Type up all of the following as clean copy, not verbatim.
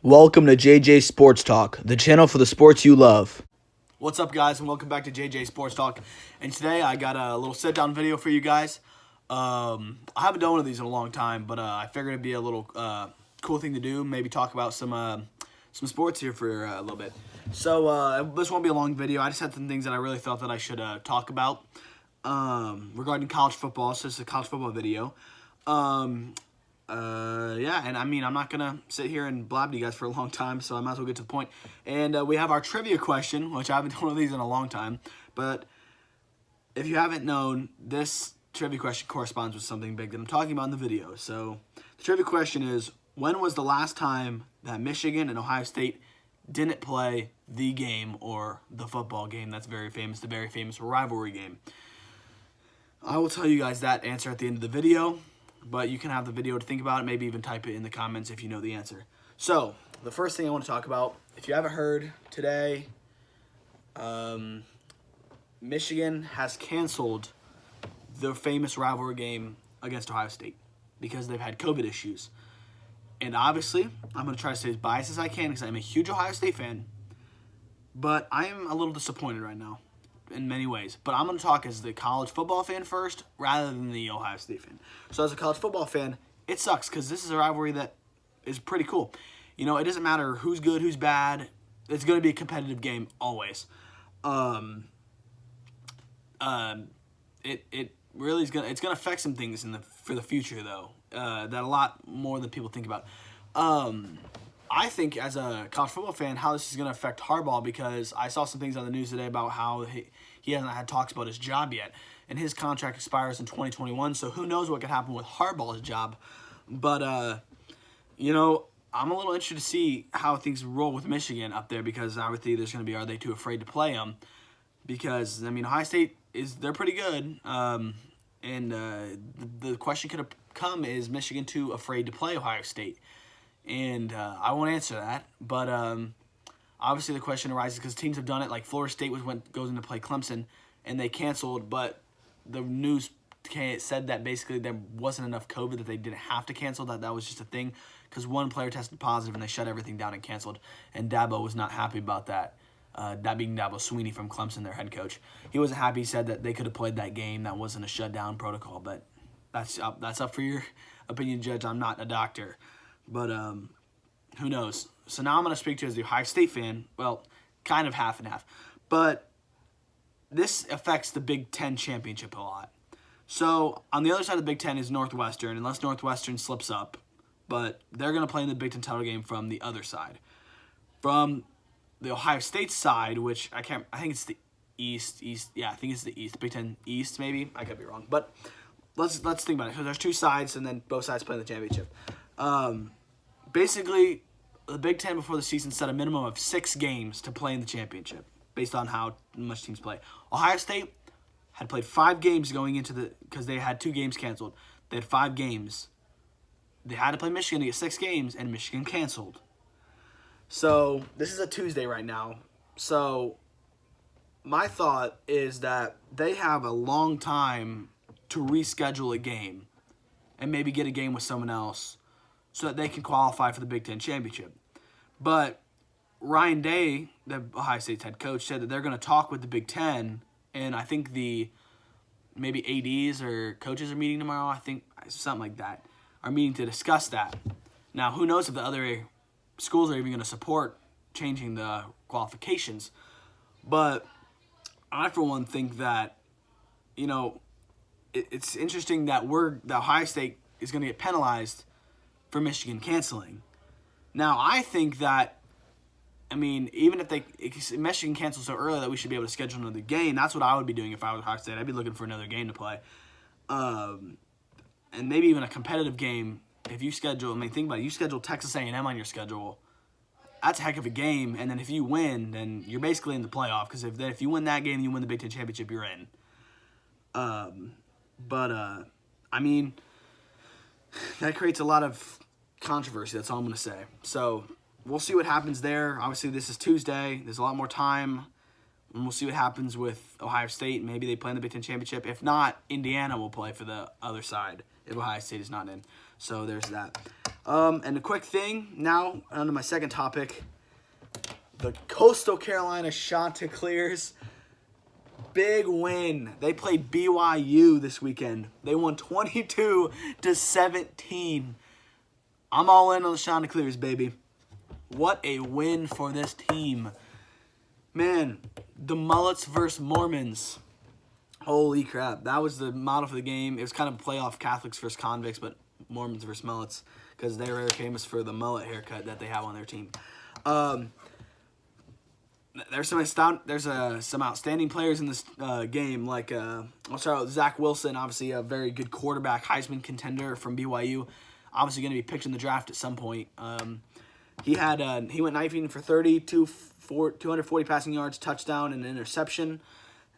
Welcome to JJ Sports Talk, the channel for the sports you love. What's up, guys, and welcome back to JJ Sports Talk. And today I got a little sit-down video for you guys. I haven't done one of these in a long time, but I figured it'd be a little cool thing to do. Maybe talk about some sports here for a little bit. So this won't be a long video. I just had some things that I really thought that I should talk about regarding college football. So this is a college football video. Yeah, and I mean, I'm not going to sit here and blab to you guys for a long time, so I might as well get to the point. And we have our trivia question, which I haven't done one of these in a long time. But if you haven't known, this trivia question corresponds with something big that I'm talking about in the video. So the trivia question is, when was the last time that Michigan and Ohio State didn't play the game or the football game that's very famous, the very famous rivalry game? I will tell you guys that answer at the end of the video. But you can have the video to think about it, maybe even type it in the comments if you know the answer. So, the first thing I want to talk about, if you haven't heard today, Michigan has canceled the famous rivalry game against Ohio State because they've had COVID issues. And obviously, I'm going to try to stay as biased as I can because I'm a huge Ohio State fan. But I am a little disappointed right now in many ways. But I'm going to talk as the college football fan first rather than the Ohio State fan. So as a college football fan, it sucks because this is a rivalry that is pretty cool. You know, it doesn't matter who's good, who's bad. It's going to be a competitive game always. It really is it's going to affect some things for the future though. That a lot more than people think about. I think as a college football fan, how this is going to affect Harbaugh, because I saw some things on the news today about how he hasn't had talks about his job yet, and his contract expires in 2021, so who knows what could happen with Harbaugh's job. But, you know, I'm a little interested to see how things roll with Michigan up there, because obviously there's going to be, are they too afraid to play them? Because, I mean, Ohio State, they're pretty good, and the question could have come, is Michigan too afraid to play Ohio State? And I won't answer that, but obviously the question arises because teams have done it. Like Florida State goes in to play Clemson, and they canceled, but the news said that basically there wasn't enough COVID that they didn't have to cancel, that was just a thing because one player tested positive and they shut everything down and canceled, and Dabo was not happy about that. That being Dabo Swinney from Clemson, their head coach. He wasn't happy. He said that they could have played that game. That wasn't a shutdown protocol, but that's up for your opinion, Judge. I'm not a doctor. But who knows? So now I'm going to speak to you as the Ohio State fan. Well, kind of half and half. But this affects the Big Ten championship a lot. So on the other side of the Big Ten is Northwestern, unless Northwestern slips up. But they're going to play in the Big Ten title game from the other side. From the Ohio State side, which I think it's the East. Yeah, I think it's the East. Big Ten East, maybe. I could be wrong. But let's think about it. So there's two sides, and then both sides play the championship. Basically, the Big Ten before the season set a minimum of 6 games to play in the championship based on how much teams play. Ohio State had played 5 games going into because they had 2 games canceled. They had 5 games. They had to play Michigan to get 6 games, and Michigan canceled. So this is a Tuesday right now. So my thought is that they have a long time to reschedule a game and maybe get a game with someone else so that they can qualify for the Big Ten championship. But Ryan Day, the Ohio State's head coach, said that they're going to talk with the Big Ten, and I think maybe ADs or coaches are meeting tomorrow, I think something like that, are meeting to discuss that. Now, who knows if the other schools are even going to support changing the qualifications. But I, for one, think that, you know, it's interesting that Ohio State is going to get penalized for Michigan canceling. Now, I think that, I mean, even if Michigan cancels so early that we should be able to schedule another game, that's what I would be doing if I was Ohio State. I'd be looking for another game to play. And maybe even a competitive game. If you schedule, I mean, think about it. You schedule Texas A&M on your schedule. That's a heck of a game. And then if you win, then you're basically in the playoff. Because if you win that game and you win the Big Ten championship, you're in. I mean, that creates a lot of controversy. That's all I'm going to say. So we'll see what happens there. Obviously, this is Tuesday. There's a lot more time. And we'll see what happens with Ohio State. Maybe they play in the Big Ten championship. If not, Indiana will play for the other side if Ohio State is not in. So there's that. And a quick thing now, on to my second topic. The Coastal Carolina Chanticleers, big win. They played BYU this weekend. They won 22-17. I'm all in on the Chanticleers, baby. What a win for this team. Man, the Mullets versus Mormons. Holy crap. That was the model for the game. It was kind of a playoff Catholics versus convicts, but Mormons versus Mullets, because they're very famous for the mullet haircut that they have on their team. There's some outstanding players in this game. Like I'll start with Zach Wilson, obviously a very good quarterback, Heisman contender from BYU. Obviously going to be picked in the draft at some point. He went 19 for 30, 240 passing yards, touchdown, and an interception.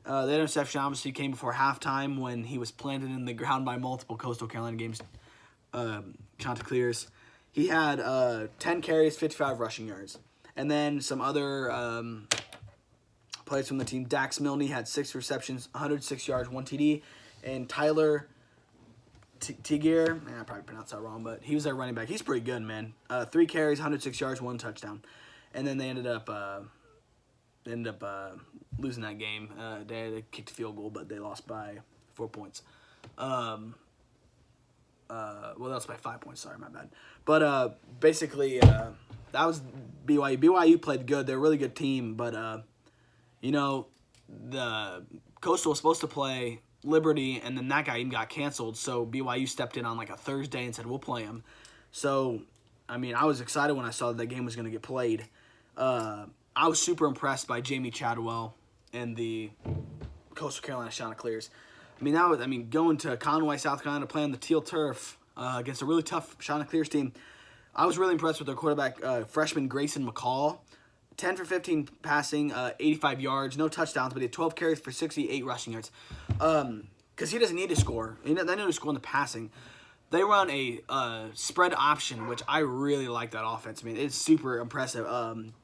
The interception obviously came before halftime when he was planted in the ground by multiple Coastal Carolina games. Chanticleers. He had 10 carries, 55 rushing yards. And then some other players from the team. Dax Milne had 6 receptions, 106 yards, 1 TD. And Tyler Tegear, I probably pronounced that wrong, but he was their running back. He's pretty good, man. 3 carries, 106 yards, 1 touchdown. And then they ended up losing that game. They kicked a field goal, but they lost by 4 points. Well, they lost by 5 points. Sorry, my bad. But basically, that was BYU. BYU played good. They're a really good team, but the Coastal was supposed to play Liberty, and then that guy even got canceled. So BYU stepped in on like a Thursday and said, we'll play him. So, I mean, I was excited when I saw that game was going to get played. I was super impressed by Jamie Chadwell and the Coastal Carolina Chanticleers. Going to Conway, South Carolina, to play on the teal turf against a really tough Chanticleers team. I was really impressed with their quarterback, freshman Grayson McCall. 10 for 15 passing, 85 yards, no touchdowns, but he had 12 carries for 68 rushing yards. Because he doesn't need to score. They need to score in the passing. They run a spread option, which I really like that offense. I mean, it's super impressive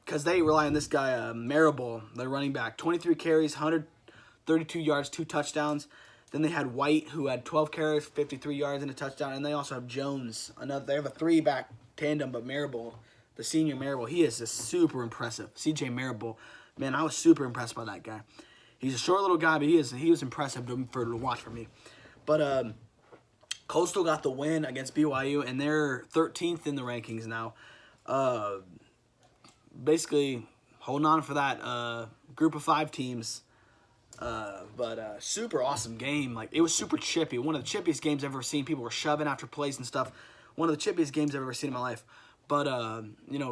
because they rely on this guy, Marable, their running back. 23 carries, 132 yards, 2 touchdowns. Then they had White, who had 12 carries, 53 yards, and a touchdown. And they also have Jones. They have a 3-back tandem, but Marable, the senior Marable, he is just super impressive. CJ Marable, man, I was super impressed by that guy. He's a short little guy, but he was impressive to watch for me. But Coastal got the win against BYU, and they're 13th in the rankings now. Basically, holding on for that group of 5 teams. But super awesome game. Like, it was super chippy. One of the chippiest games I've ever seen. People were shoving after plays and stuff. One of the chippiest games I've ever seen in my life. But,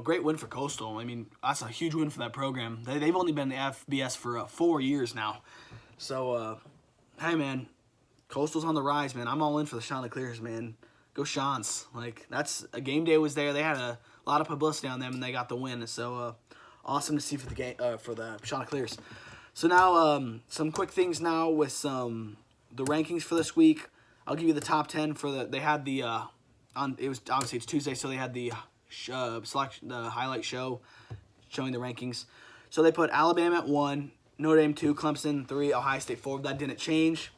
great win for Coastal. I mean, that's a huge win for that program. They've only been in the FBS for 4 years now. So, hey, man, Coastal's on the rise, man. I'm all in for the Chanticleers, man. Go Chants. Like, that's a game day was there. They had a lot of publicity on them, and they got the win. So, awesome to see for the game for the Chanticleers. So now, some quick things now with the rankings for this week. I'll give you the top 10 for they had the it's Tuesday, so they had the highlight show showing the rankings. So they put Alabama at 1, Notre Dame 2, Clemson 3, Ohio State 4. That didn't change.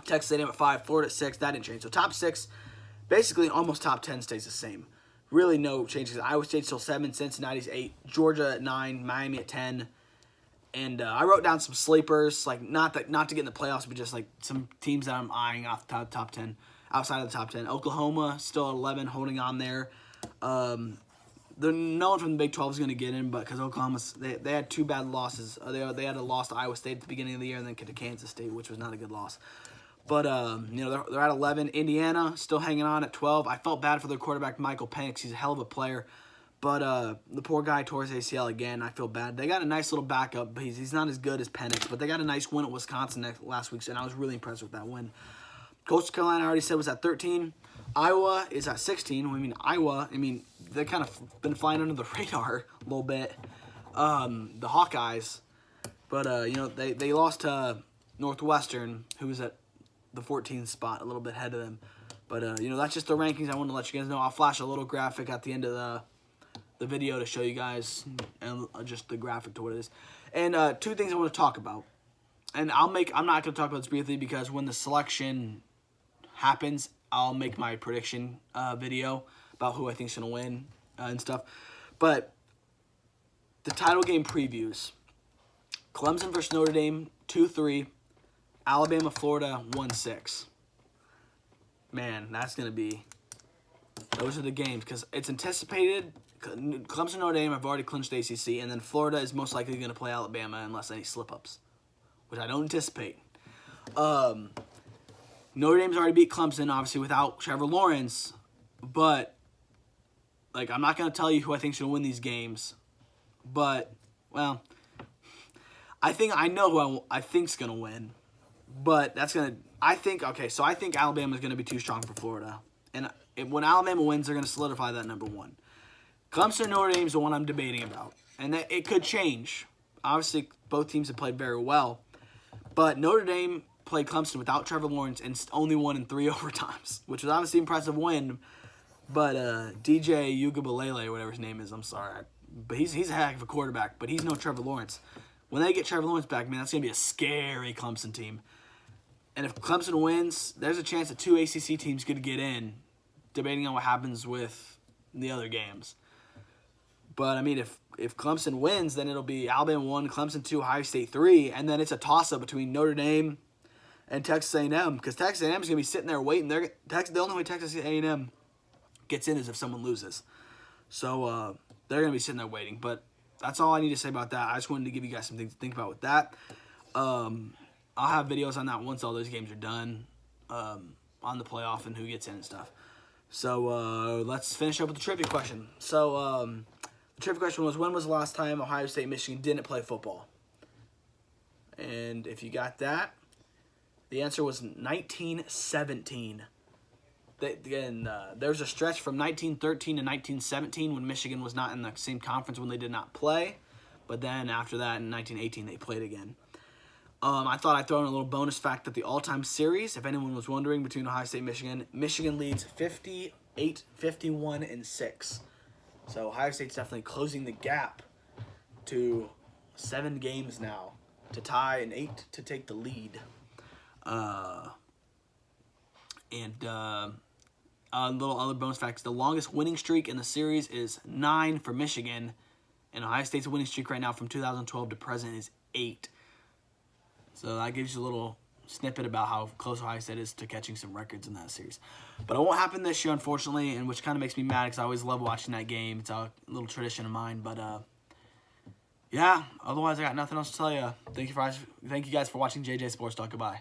Texas A&M at 5, Florida at 6. That didn't change. So top 6, basically almost top 10 stays the same. Really no changes. Iowa State's still 7, Cincinnati's 8, Georgia at 9, Miami at 10. And I wrote down some sleepers, like not to get in the playoffs, but just like some teams that I'm eyeing off the top 10, outside of the top 10. Oklahoma still at 11, holding on there. No one from the Big 12 is going to get in, but because Oklahoma's they had 2 bad losses. They had a loss to Iowa State at the beginning of the year, and then to Kansas State, which was not a good loss. But they're at 11. Indiana still hanging on at 12. I felt bad for their quarterback Michael Penix. He's a hell of a player. But the poor guy tore his ACL again. I feel bad. They got a nice little backup. But he's not as good as Penix, but they got a nice win at Wisconsin last week, and I was really impressed with that win. Coastal Carolina, I already said, was at 13. Iowa is at 16. Iowa, they kind of been flying under the radar a little bit. The Hawkeyes. But, they lost to Northwestern, who was at the 14th spot, a little bit ahead of them. But, that's just the rankings. I want to let you guys know. I'll flash a little graphic at the end of the video to show you guys and just the graphic to what it is. And 2 things I want to talk about. And I'm not going to talk about this briefly because when the selection happens, I'll make my prediction video. about who I think's gonna win and stuff. But the title game previews: Clemson versus Notre Dame 2-3, Alabama Florida 1-6. Man, that's gonna be. Those are the games because it's anticipated. Clemson, Notre Dame have already clinched the ACC, and then Florida is most likely going to play Alabama unless any slip-ups, which I don't anticipate. Notre Dame's already beat Clemson, obviously, without Trevor Lawrence, but like I'm not going to tell you who I think should win these games, but, well, I think I know who I think's going to win, but that's going to – I think Alabama's going to be too strong for Florida, and when Alabama wins, they're going to solidify that number one. Clemson Notre Dame is the one I'm debating about, and that it could change. Obviously, both teams have played very well, but Notre Dame played Clemson without Trevor Lawrence and only won in 3 overtimes, which was obviously an impressive win. But DJ Uiagalelei, whatever his name is, I'm sorry, but he's a heck of a quarterback, but he's no Trevor Lawrence. When they get Trevor Lawrence back, man, that's gonna be a scary Clemson team. And if Clemson wins, there's a chance that 2 ACC teams could get in, debating on what happens with the other games. But, I mean, if Clemson wins, then it'll be Alabama 1, Clemson 2, Ohio State 3, and then it's a toss-up between Notre Dame and Texas A&M, because Texas A&M is going to be sitting there waiting. The only way Texas A&M gets in is if someone loses. So they're going to be sitting there waiting. But that's all I need to say about that. I just wanted to give you guys something to think about with that. I'll have videos on that once all those games are done, on the playoff and who gets in and stuff. So let's finish up with the trivia question. So the trivia question was, when was the last time Ohio State and Michigan didn't play football? And if you got that, the answer was 1917. There was a stretch from 1913 to 1917 when Michigan was not in the same conference when they did not play. But then after that, in 1918, they played again. I thought I'd throw in a little bonus fact that the all-time series, if anyone was wondering, between Ohio State and Michigan leads 58, 51, and 6. So Ohio State's definitely closing the gap to 7 games now to tie and 8 to take the lead. Little other bonus facts. The longest winning streak in the series is 9 for Michigan, and Ohio State's winning streak right now from 2012 to present is 8. So that gives you a little snippet about how close Ohio State is to catching some records in that series. But it won't happen this year, unfortunately, and which kind of makes me mad because I always love watching that game. It's a little tradition of mine. But, yeah, otherwise I got nothing else to tell you. Thank you guys for watching JJ Sports Talk. Goodbye.